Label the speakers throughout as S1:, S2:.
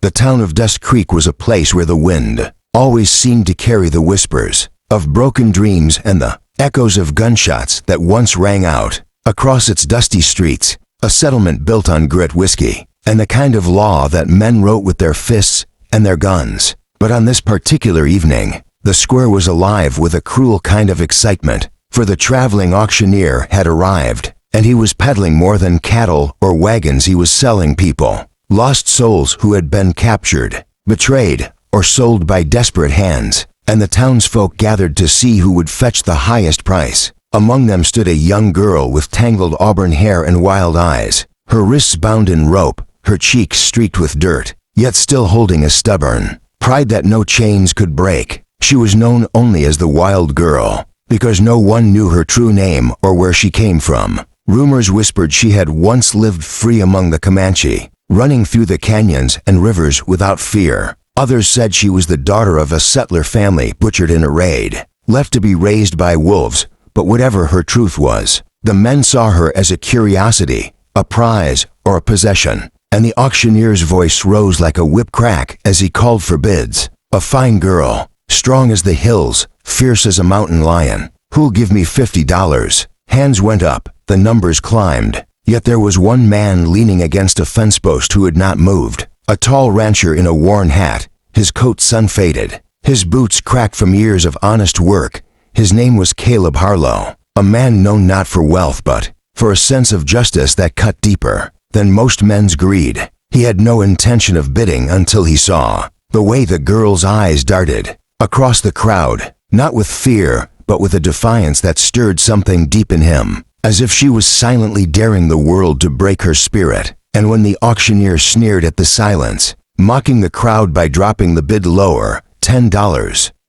S1: The town of Dust Creek was a place where the wind always seemed to carry the whispers of broken dreams and the echoes of gunshots that once rang out across its dusty streets, a settlement built on grit whiskey and the kind of law that men wrote with their fists and their guns. But on this particular evening, the square was alive with a cruel kind of excitement, for the traveling auctioneer had arrived, and he was peddling more than cattle or wagons. He was selling people, lost souls who had been captured, betrayed, or sold by desperate hands, and the townsfolk gathered to see who would fetch the highest price. Among them stood a young girl with tangled auburn hair and wild eyes, her wrists bound in rope, her cheeks streaked with dirt, yet still holding a stubborn pride that no chains could break. She was known only as the Wild Girl, because no one knew her true name or where she came from. Rumors whispered she had once lived free among the Comanche, running through the canyons and rivers without fear. Others said she was the daughter of a settler family butchered in a raid, left to be raised by wolves. But whatever her truth was, the men saw her as a curiosity, a prize, or a possession, and the auctioneer's voice rose like a whip crack as he called for bids. A fine girl, strong as the hills, fierce as a mountain lion. Who'll give me $50? Hands went up, the numbers climbed, yet there was one man leaning against a fence post who had not moved. A tall rancher in a worn hat, his coat sun-faded, his boots cracked from years of honest work. His name was Caleb Harlow, a man known not for wealth but for a sense of justice that cut deeper than most men's greed. He had no intention of bidding until he saw the way the girl's eyes darted across the crowd, not with fear, but with a defiance that stirred something deep in him, as if she was silently daring the world to break her spirit. And when the auctioneer sneered at the silence, mocking the crowd by dropping the bid lower, $10,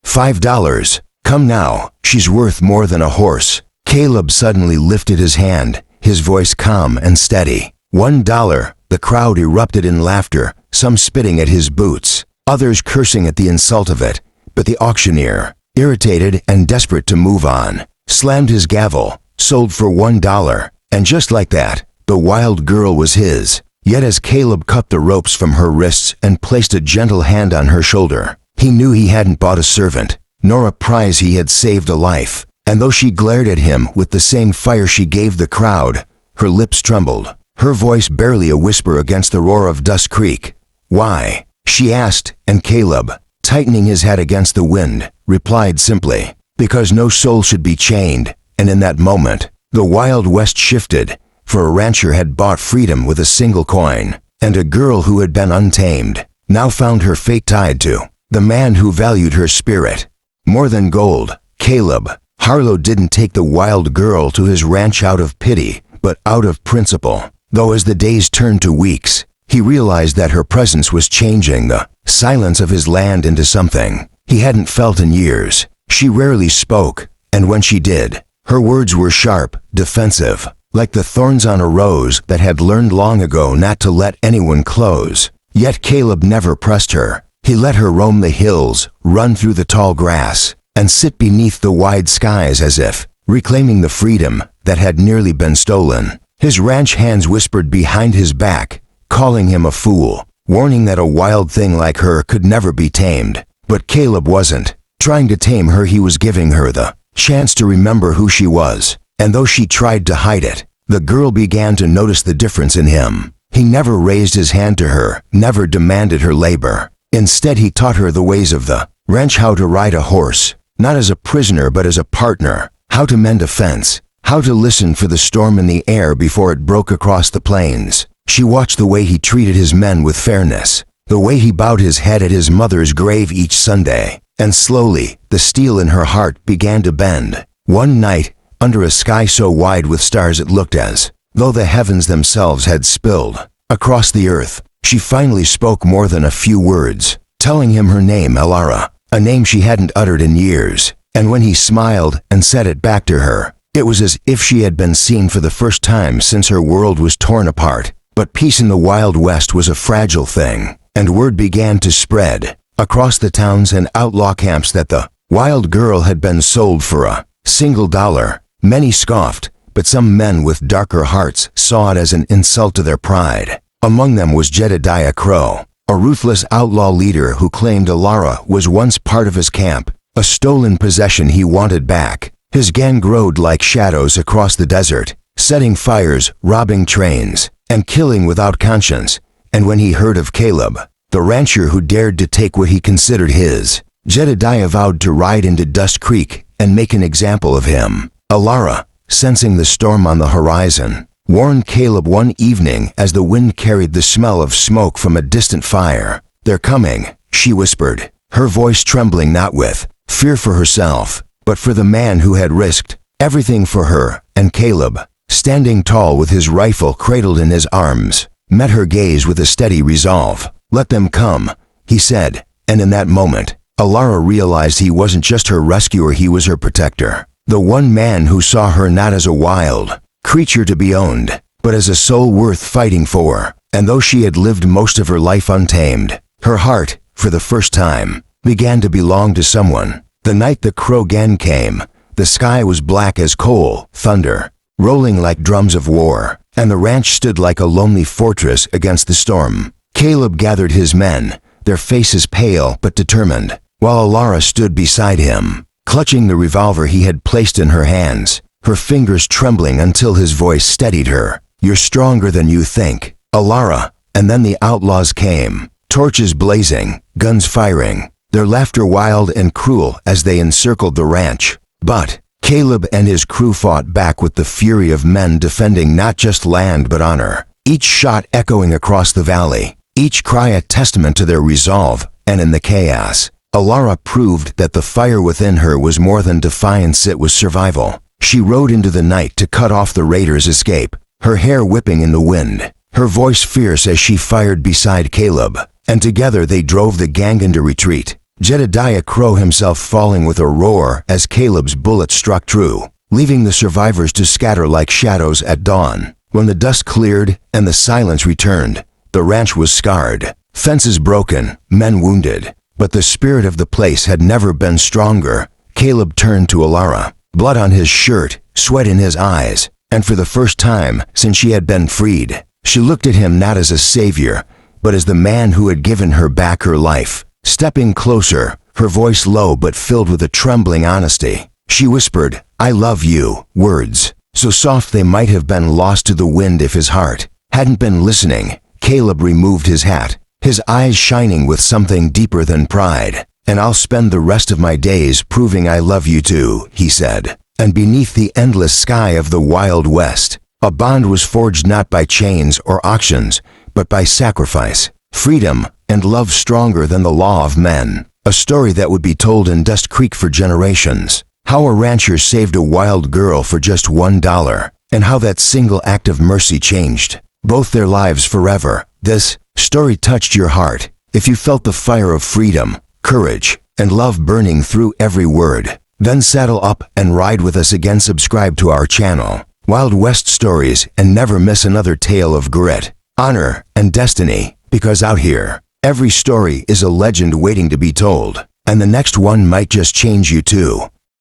S1: $5, come now, she's worth more than a horse. Caleb suddenly lifted his hand, his voice calm and steady. $1. The crowd erupted in laughter, some spitting at his boots, others cursing at the insult of it. But the auctioneer, irritated and desperate to move on, slammed his gavel, sold for $1, and just like that, the Wild Girl was his. Yet as Caleb cut the ropes from her wrists and placed a gentle hand on her shoulder, he knew he hadn't bought a servant, nor a prize. He had saved a life. And though she glared at him with the same fire she gave the crowd, her lips trembled, her voice barely a whisper against the roar of Dust Creek. Why? She asked, and Caleb, tightening his head against the wind, replied simply, because no soul should be chained. And in that moment, the Wild West shifted, for a rancher had bought freedom with a single coin, and a girl who had been untamed now found her fate tied to the man who valued her spirit more than gold. Caleb Harlow didn't take the Wild Girl to his ranch out of pity, but out of principle. Though as the days turned to weeks, he realized that her presence was changing the silence of his land into something he hadn't felt in years. She rarely spoke, and when she did, her words were sharp, defensive, like the thorns on a rose that had learned long ago not to let anyone close. Yet Caleb never pressed her. He let her roam the hills, run through the tall grass, and sit beneath the wide skies as if reclaiming the freedom that had nearly been stolen. His ranch hands whispered behind his back, calling him a fool, warning that a wild thing like her could never be tamed. But Caleb wasn't trying to tame her. He was giving her the chance to remember who she was. And though she tried to hide it, the girl began to notice the difference in him. He never raised his hand to her, never demanded her labor. Instead, he taught her the ways of the ranch, how to ride a horse, not as a prisoner but as a partner, how to mend a fence, how to listen for the storm in the air before it broke across the plains. She watched the way he treated his men with fairness, the way he bowed his head at his mother's grave each Sunday, and slowly, the steel in her heart began to bend. One night, under a sky so wide with stars it looked as though the heavens themselves had spilled across the earth, she finally spoke more than a few words, telling him her name, Elara, a name she hadn't uttered in years. And when he smiled and said it back to her, it was as if she had been seen for the first time since her world was torn apart. But peace in the Wild West was a fragile thing, and word began to spread across the towns and outlaw camps that the Wild Girl had been sold for a single dollar. Many scoffed, but some men with darker hearts saw it as an insult to their pride. Among them was Jedediah Crow, a ruthless outlaw leader who claimed Alara was once part of his camp, a stolen possession he wanted back. His gang rode like shadows across the desert, setting fires, robbing trains, and killing without conscience. And when he heard of Caleb, the rancher who dared to take what he considered his, Jedediah vowed to ride into Dust Creek and make an example of him. Alara, sensing the storm on the horizon, warned Caleb one evening as the wind carried the smell of smoke from a distant fire. "They're coming," she whispered, her voice trembling not with fear for herself, but for the man who had risked everything for her. And Caleb, standing tall with his rifle cradled in his arms, met her gaze with a steady resolve. "Let them come," he said, and in that moment, Alara realized he wasn't just her rescuer, he was her protector. The one man who saw her not as a wild creature to be owned, but as a soul worth fighting for. And though she had lived most of her life untamed, her heart, for the first time, began to belong to someone. The night the Crow Gang came, the sky was black as coal, thunder, rolling like drums of war, and the ranch stood like a lonely fortress against the storm. Caleb gathered his men, their faces pale but determined, while Alara stood beside him, clutching the revolver he had placed in her hands, her fingers trembling until his voice steadied her. "You're stronger than you think, Alara." And then the outlaws came, torches blazing, guns firing, their laughter wild and cruel as they encircled the ranch. But Caleb and his crew fought back with the fury of men defending not just land but honor, each shot echoing across the valley, each cry a testament to their resolve. And in the chaos, Alara proved that the fire within her was more than defiance, it was survival. She rode into the night to cut off the raiders' escape, her hair whipping in the wind, her voice fierce as she fired beside Caleb, and together they drove the gang into retreat. Jedediah Crow himself falling with a roar as Caleb's bullet struck true, leaving the survivors to scatter like shadows at dawn. When the dust cleared and the silence returned, the ranch was scarred, fences broken, men wounded, but the spirit of the place had never been stronger. Caleb turned to Alara, blood on his shirt, sweat in his eyes, and for the first time since she had been freed, she looked at him not as a savior, but as the man who had given her back her life. Stepping closer, her voice low but filled with a trembling honesty, she whispered, "I love you," words so soft they might have been lost to the wind if his heart hadn't been listening. Caleb removed his hat, his eyes shining with something deeper than pride. "And I'll spend the rest of my days proving I love you too," he said. And beneath the endless sky of the Wild West, a bond was forged not by chains or auctions, but by sacrifice, freedom, and love stronger than the law of men. A story that would be told in Dust Creek for generations. How a rancher saved a wild girl for just $1, and how that single act of mercy changed both their lives forever. This story touched your heart. If you felt the fire of freedom, courage, and love burning through every word, then saddle up and ride with us again. Subscribe to our channel, Wild West Stories, and never miss another tale of grit, honor, and destiny, because out here, every story is a legend waiting to be told, and the next one might just change you too.